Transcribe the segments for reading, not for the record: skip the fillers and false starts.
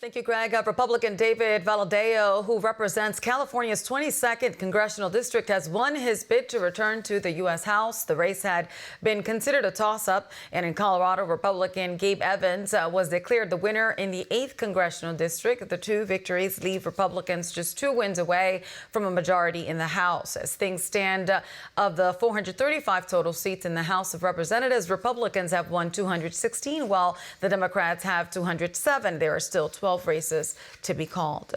Thank you, Greg. Republican David Valadao, who represents California's 22nd congressional district, has won his bid to return to the U.S. House. The race had been considered a toss-up, and in Colorado, Republican Gabe Evans was declared the winner in the 8th congressional district. The two victories leave Republicans just 2 wins away from a majority in the House. As things stand, of the 435 total seats in the House of Representatives, Republicans have won 216, while the Democrats have 207. There are still 12 races to be called.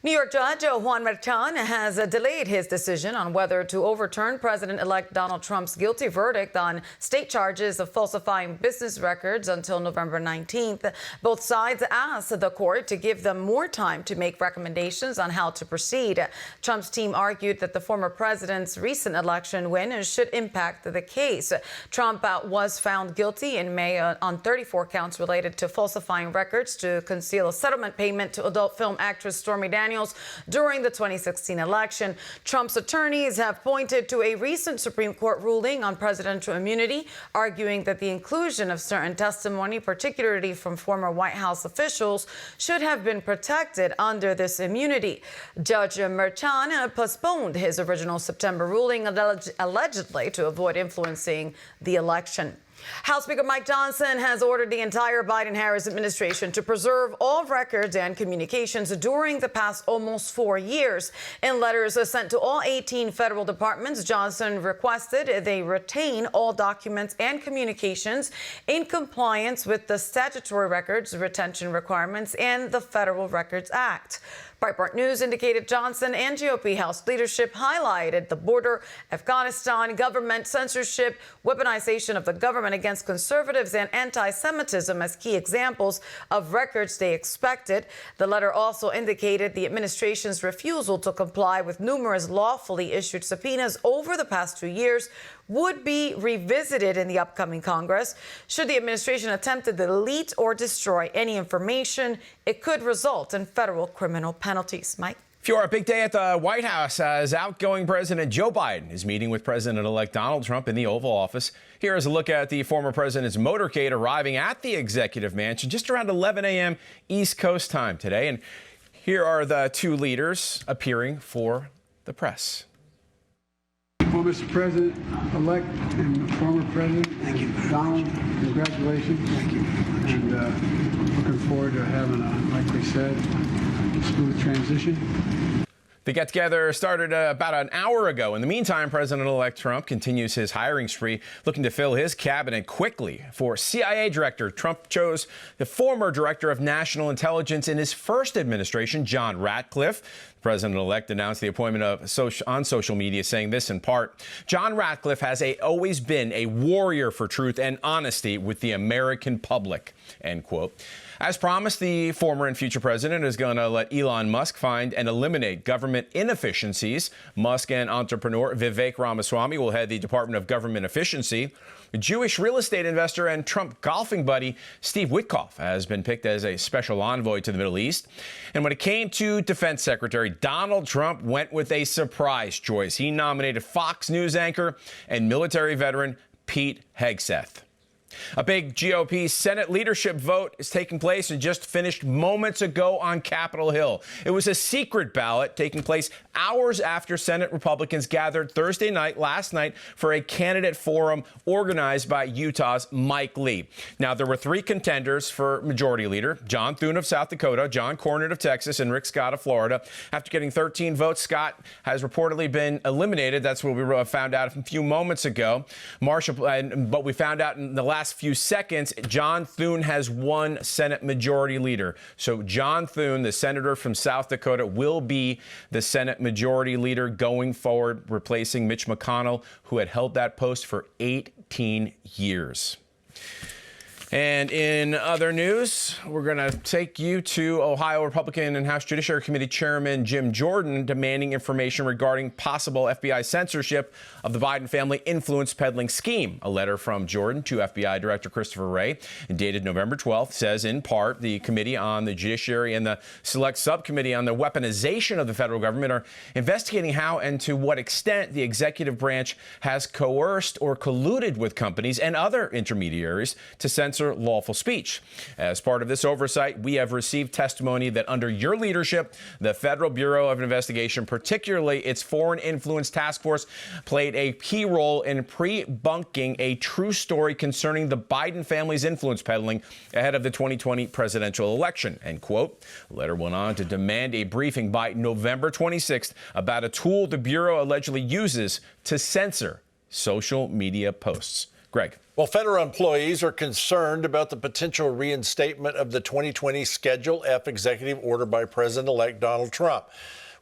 New York Judge Juan Merchan has delayed his decision on whether to overturn President-elect Donald Trump's guilty verdict on state charges of falsifying business records until November 19th. Both sides asked the court to give them more time to make recommendations on how to proceed. Trump's team argued that the former president's recent election win should impact the case. Trump was found guilty in May on 34 counts related to falsifying records to conceal a settlement payment to adult film actress Stormy Daniels during the 2016 election. Trump's attorneys have pointed to a recent Supreme Court ruling on presidential immunity, arguing that the inclusion of certain testimony, particularly from former White House officials, should have been protected under this immunity. Judge Merchan postponed his original September ruling, allegedly to avoid influencing the election. House Speaker Mike Johnson has ordered the entire Biden-Harris administration to preserve all records and communications during the past almost 4 years. In letters sent to all 18 federal departments, Johnson requested they retain all documents and communications in compliance with the statutory records retention requirements and the Federal Records Act. Breitbart News indicated Johnson and GOP House leadership highlighted the border, Afghanistan, government censorship, weaponization of the government against conservatives, and anti-Semitism as key examples of records they expected. The letter also indicated the administration's refusal to comply with numerous lawfully issued subpoenas over the past 2 years would be revisited in the upcoming Congress. Should the administration attempt to delete or destroy any information, it could result in federal criminal penalties. Mike? For a big day at the White House as outgoing President Joe Biden is meeting with President-elect Donald Trump in the Oval Office. Here is a look at the former president's motorcade arriving at the executive mansion just around 11 a.m. East Coast time today. And here are the two leaders appearing for the press. Well, Mr. President-elect and former President, thank you, Donald, congratulations. Thank you very much. And looking forward to having like we said, smooth transition. The get-together started about an hour ago. In the meantime, President-elect Trump continues his hiring spree, looking to fill his cabinet quickly. For CIA director, Trump chose the former director of national intelligence in his first administration, John Ratcliffe. The president-elect announced the appointment on social media, saying this in part: John Ratcliffe has always been a warrior for truth and honesty with the American public, end quote. As promised, the former and future president is going to let Elon Musk find and eliminate government inefficiencies. Musk and entrepreneur Vivek Ramaswamy will head the Department of Government Efficiency. Jewish real estate investor and Trump golfing buddy Steve Witkoff has been picked as a special envoy to the Middle East. And when it came to Defense Secretary, Donald Trump went with a surprise choice. He nominated Fox News anchor and military veteran Pete Hegseth. A big GOP Senate leadership vote is taking place and just finished moments ago on Capitol Hill. It was a secret ballot taking place hours after Senate Republicans gathered Thursday night, last night, for a candidate forum organized by Utah's Mike Lee. Now, there were 3 contenders for Majority Leader: John Thune of South Dakota, John Cornyn of Texas, and Rick Scott of Florida. After getting 13 votes, Scott has reportedly been eliminated. That's what we found out a few moments ago. But we found out in the last few seconds, John Thune has won Senate Majority Leader. So John Thune, the senator from South Dakota, will be the Senate Majority Leader going forward, replacing Mitch McConnell, who had held that post for 18 years. And in other news, we're going to take you to Ohio Republican and House Judiciary Committee Chairman Jim Jordan demanding information regarding possible FBI censorship of the Biden family influence peddling scheme. A letter from Jordan to FBI Director Christopher Wray, dated November 12th, says in part the Committee on the Judiciary and the Select Subcommittee on the Weaponization of the federal government are investigating how and to what extent the executive branch has coerced or colluded with companies and other intermediaries to censor censor lawful speech. As part of this oversight, we have received testimony that under your leadership, the Federal Bureau of Investigation, particularly its Foreign Influence Task Force, played a key role in pre-bunking a true story concerning the Biden family's influence peddling ahead of the 2020 presidential election, end quote. The letter went on to demand a briefing by November 26th about a tool the Bureau allegedly uses to censor social media posts. Greg. Well, federal employees are concerned about the potential reinstatement of the 2020 Schedule F executive order by President-elect Donald Trump,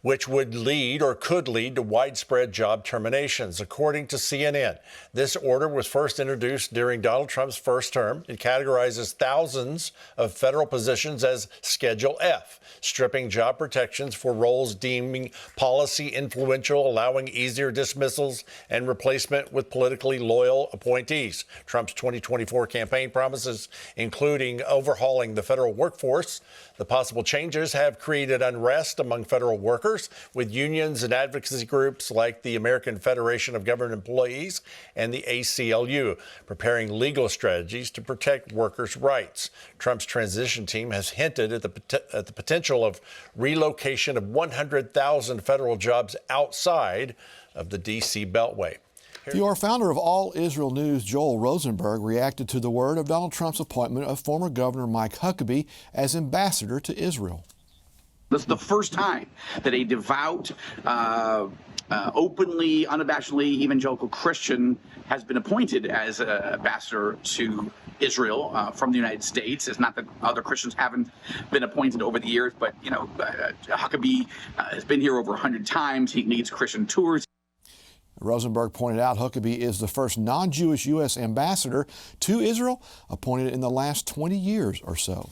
which would lead or could lead to widespread job terminations. According to CNN, this order was first introduced during Donald Trump's first term. It categorizes thousands of federal positions as Schedule F, stripping job protections for roles deeming policy influential, allowing easier dismissals and replacement with politically loyal appointees. Trump's 2024 campaign promises, including overhauling the federal workforce. The possible changes have created unrest among federal workers, with unions and advocacy groups like the American Federation of Government Employees and the ACLU preparing legal strategies to protect workers' rights. Trump's transition team has hinted at the potential of relocation of 100,000 federal jobs outside of the D.C. Beltway. The founder of All Israel News, Joel Rosenberg, reacted to the word of Donald Trump's appointment of former Governor Mike Huckabee as ambassador to Israel. This is the first time that a devout, openly, unabashedly evangelical Christian has been appointed as an ambassador to Israel from the United States. It's not that other Christians haven't been appointed over the years, but, Huckabee has been here over 100 times. He leads Christian tours. Rosenberg pointed out Huckabee is the first non-Jewish U.S. ambassador to Israel appointed in the last 20 years or so.